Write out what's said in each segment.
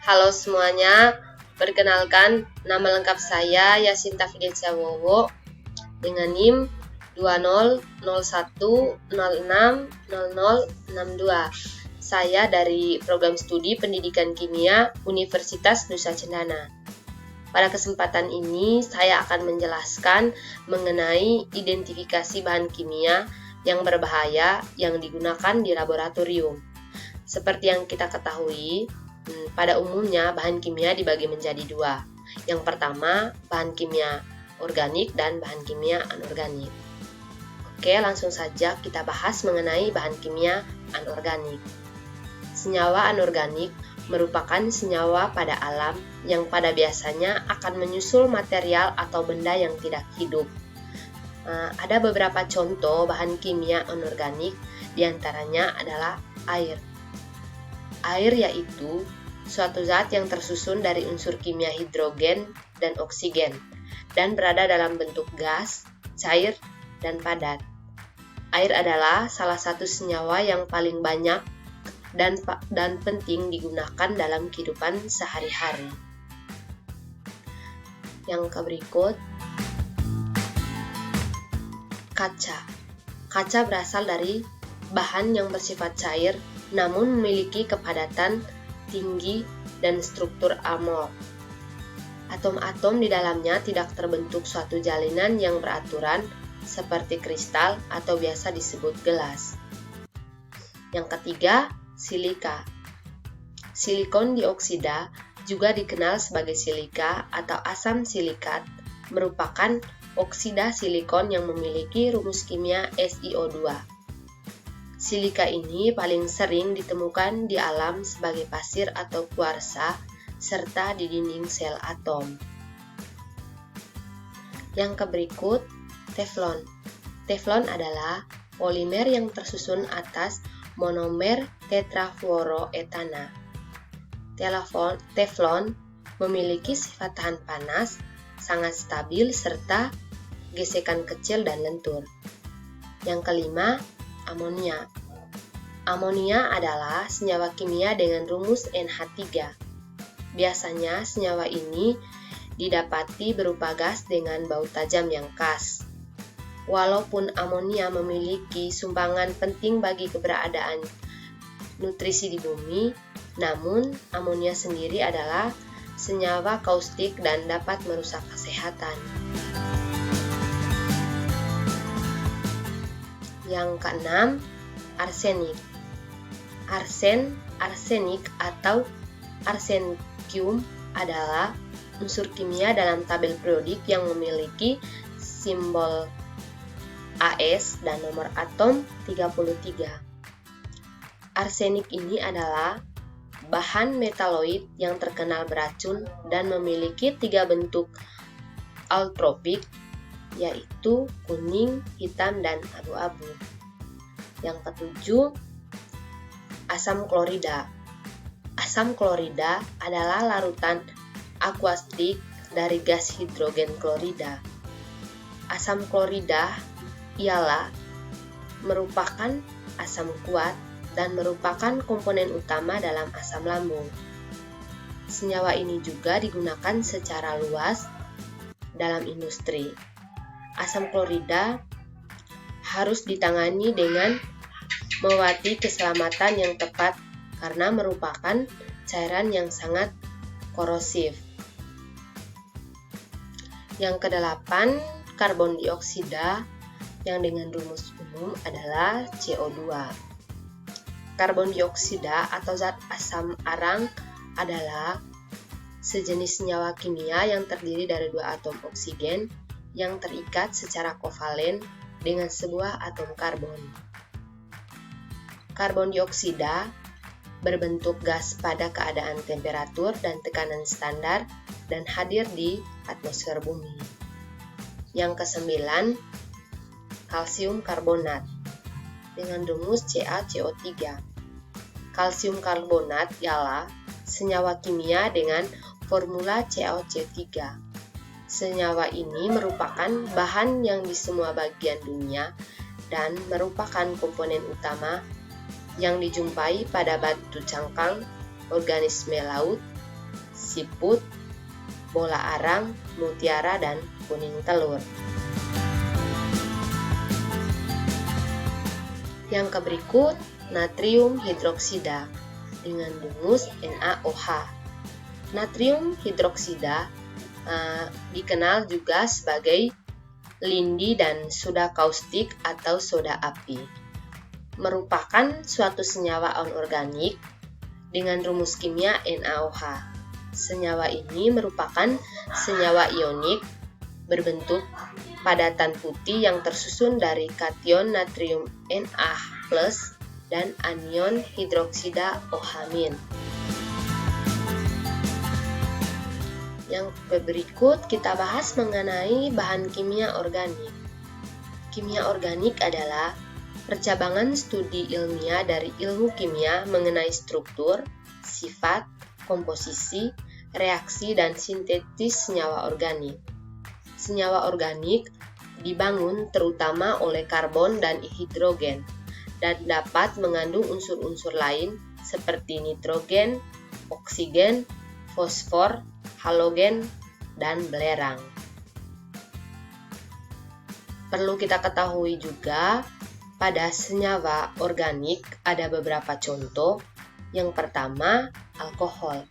Halo semuanya, perkenalkan nama lengkap saya Yasinta Fidelia Wowo dengan NIM 2001060062. Saya dari program studi Pendidikan Kimia Universitas Nusa Cendana. Pada kesempatan ini saya akan menjelaskan mengenai identifikasi bahan kimia yang berbahaya yang digunakan di laboratorium. Seperti yang kita ketahui, pada umumnya bahan kimia dibagi menjadi dua. Yang pertama, bahan kimia organik dan bahan kimia anorganik. Oke, langsung saja kita bahas mengenai bahan kimia anorganik. Senyawa anorganik merupakan senyawa pada alam yang pada biasanya akan menyusul material atau benda yang tidak hidup. Ada beberapa contoh bahan kimia anorganik, diantaranya adalah air. Air yaitu suatu zat yang tersusun dari unsur kimia hidrogen dan oksigen dan berada dalam bentuk gas, cair, dan padat. Air adalah salah satu senyawa yang paling banyak dan penting digunakan dalam kehidupan sehari-hari. Yang berikut, kaca. Kaca berasal dari bahan yang bersifat cair namun memiliki kepadatan tinggi dan struktur amorf. Atom-atom di dalamnya tidak terbentuk suatu jalinan yang beraturan seperti kristal atau biasa disebut gelas. Yang ketiga, silika. Silikon dioksida juga dikenal sebagai silika atau asam silikat, merupakan oksida silikon yang memiliki rumus kimia SiO2. Silika ini paling sering ditemukan di alam sebagai pasir atau kuarsa, serta di dinding sel atom. Yang berikut, teflon. Teflon adalah polimer yang tersusun atas monomer tetrafluoroetana. Teflon memiliki sifat tahan panas, sangat stabil, serta gesekan kecil dan lentur. Yang kelima, amonia. Amonia adalah senyawa kimia dengan rumus NH3. Biasanya senyawa ini didapati berupa gas dengan bau tajam yang khas. Walaupun amonia memiliki sumbangan penting bagi keberadaan nutrisi di bumi, namun amonia sendiri adalah senyawa kaustik dan dapat merusak kesehatan. Yang keenam, arsenik. Arsenik atau arsencium adalah unsur kimia dalam tabel periodik yang memiliki simbol As dan nomor atom 33. Arsenik ini adalah bahan metaloid yang terkenal beracun dan memiliki 3 bentuk alotropik, yaitu kuning, hitam, dan abu-abu. Yang ketujuh, asam klorida. Asam klorida adalah larutan akuatik dari gas hidrogen klorida. Asam klorida ialah merupakan asam kuat dan merupakan komponen utama dalam asam lambung. Senyawa ini juga digunakan secara luas dalam industri. Asam klorida harus ditangani dengan melewati keselamatan yang tepat karena merupakan cairan yang sangat korosif. Yang kedelapan, karbon dioksida yang dengan rumus umum adalah CO2. Karbon dioksida atau zat asam arang adalah sejenis senyawa kimia yang terdiri dari 2 atom oksigen yang terikat secara kovalen dengan sebuah atom karbon. Karbon dioksida berbentuk gas pada keadaan temperatur dan tekanan standar dan hadir di atmosfer bumi. Yang kesembilan, kalsium karbonat dengan rumus CaCO3. Kalsium karbonat ialah senyawa kimia dengan formula CaCO3. Senyawa ini merupakan bahan yang di semua bagian dunia dan merupakan komponen utama yang dijumpai pada batu cangkang, organisme laut, siput, bola arang, mutiara, dan kuning telur. Yang berikut, natrium hidroksida dengan rumus NaOH. Natrium hidroksida dikenal juga sebagai lindi dan soda kaustik atau soda api. Merupakan suatu senyawa anorganik dengan rumus kimia NaOH. Senyawa ini merupakan senyawa ionik berbentuk padatan putih yang tersusun dari kation natrium Na+ dan anion hidroksida OH-. Yang berikut kita bahas mengenai bahan kimia organik. Kimia organik adalah percabangan studi ilmiah dari ilmu kimia mengenai struktur, sifat, komposisi, reaksi, dan sintetis senyawa organik. Senyawa organik dibangun terutama oleh karbon dan hidrogen dan dapat mengandung unsur-unsur lain seperti nitrogen, oksigen, fosfor, halogen, dan belerang. Perlu kita ketahui juga, pada senyawa organik ada beberapa contoh. Yang pertama, alkohol.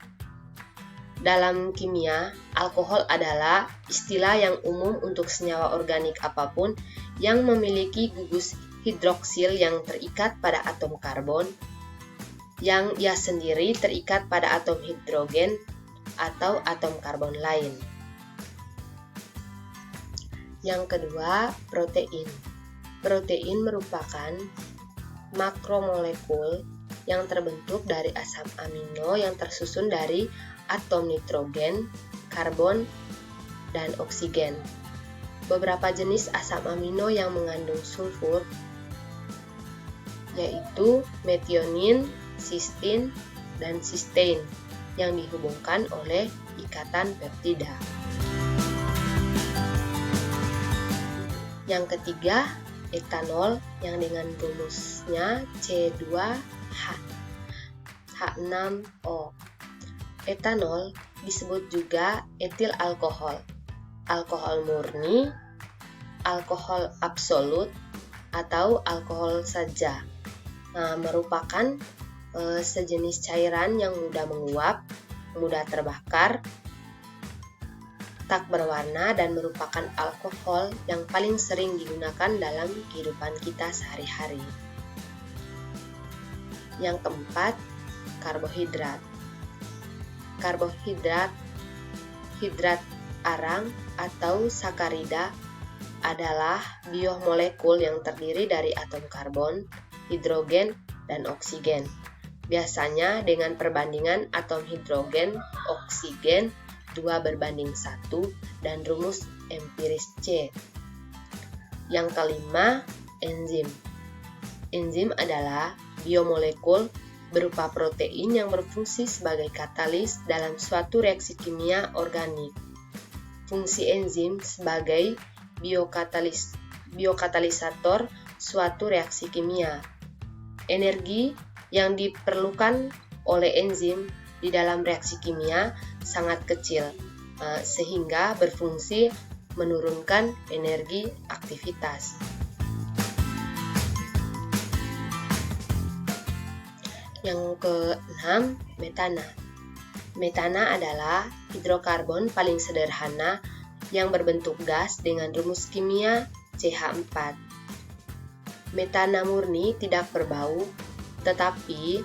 Dalam kimia, alkohol adalah istilah yang umum untuk senyawa organik apapun yang memiliki gugus hidroksil yang terikat pada atom karbon, yang ia sendiri terikat pada atom hidrogen atau atom karbon lain. Yang kedua, protein. Protein merupakan makromolekul yang terbentuk dari asam amino yang tersusun dari atom nitrogen, karbon, dan oksigen. Beberapa jenis asam amino yang mengandung sulfur yaitu metionin, cysteine, dan cysteine yang dihubungkan oleh ikatan peptida. Yang ketiga, etanol yang dengan rumusnya C2H6O. Etanol disebut juga etil alkohol, alkohol murni, alkohol absolut, atau alkohol saja. Merupakan sejenis cairan yang mudah menguap, mudah terbakar, tak berwarna, dan merupakan alkohol yang paling sering digunakan dalam kehidupan kita sehari-hari. Yang keempat, karbohidrat. Karbohidrat, hidrat arang atau sakarida adalah biomolekul yang terdiri dari atom karbon, hidrogen, dan oksigen. Biasanya dengan perbandingan atom hidrogen, oksigen 2:1 dan rumus empiris C. Yang kelima, enzim. Enzim adalah biomolekul berupa protein yang berfungsi sebagai katalis dalam suatu reaksi kimia organik. Fungsi enzim sebagai biokatalisator suatu reaksi kimia. Energi yang diperlukan oleh enzim di dalam reaksi kimia sangat kecil, sehingga berfungsi menurunkan energi aktivitas. Yang keenam, metana. Metana adalah hidrokarbon paling sederhana yang berbentuk gas dengan rumus kimia CH4. Metana murni tidak berbau, tetapi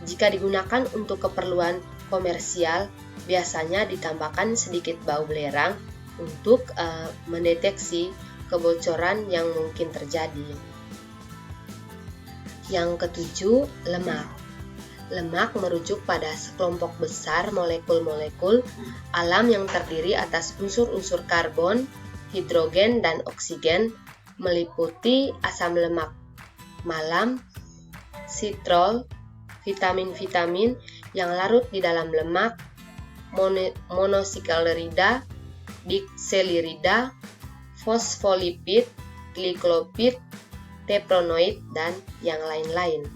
jika digunakan untuk keperluan komersial, biasanya ditambahkan sedikit bau belerang untuk mendeteksi kebocoran yang mungkin terjadi. Yang ketujuh, lemak. Lemak merujuk pada sekelompok besar molekul-molekul alam yang terdiri atas unsur-unsur karbon, hidrogen, dan oksigen, meliputi asam lemak malam, sitrol, vitamin-vitamin yang larut di dalam lemak, monosakarida, diselirida, fosfolipid, glikolipid, tepronoid, dan yang lain-lain.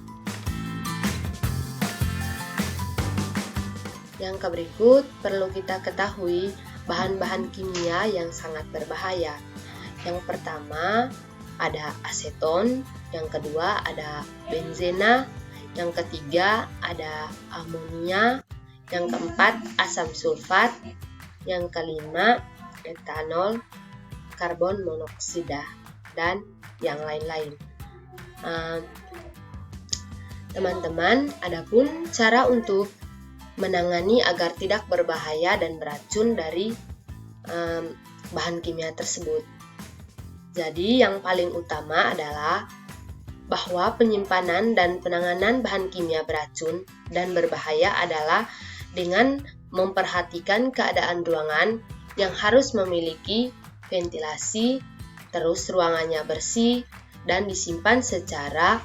Yang berikut perlu kita ketahui bahan-bahan kimia yang sangat berbahaya. Yang pertama ada aseton, yang kedua ada benzena, yang ketiga ada amonia, yang keempat asam sulfat, yang kelima etanol, karbon monoksida, dan yang lain-lain. Teman-teman, adapun cara untuk menangani agar tidak berbahaya dan beracun dari bahan kimia tersebut. Jadi yang paling utama adalah bahwa penyimpanan dan penanganan bahan kimia beracun dan berbahaya adalah dengan memperhatikan keadaan ruangan yang harus memiliki ventilasi, terus ruangannya bersih dan disimpan secara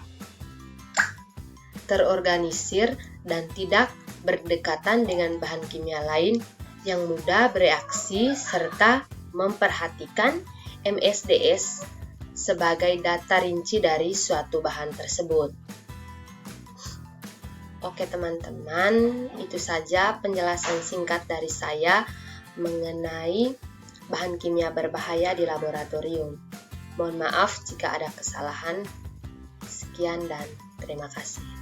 terorganisir dan tidak berdekatan dengan bahan kimia lain yang mudah bereaksi serta memperhatikan MSDS sebagai data rinci dari suatu bahan tersebut. Oke teman-teman, itu saja penjelasan singkat dari saya mengenai bahan kimia berbahaya di laboratorium. Mohon maaf jika ada kesalahan. Sekian dan terima kasih.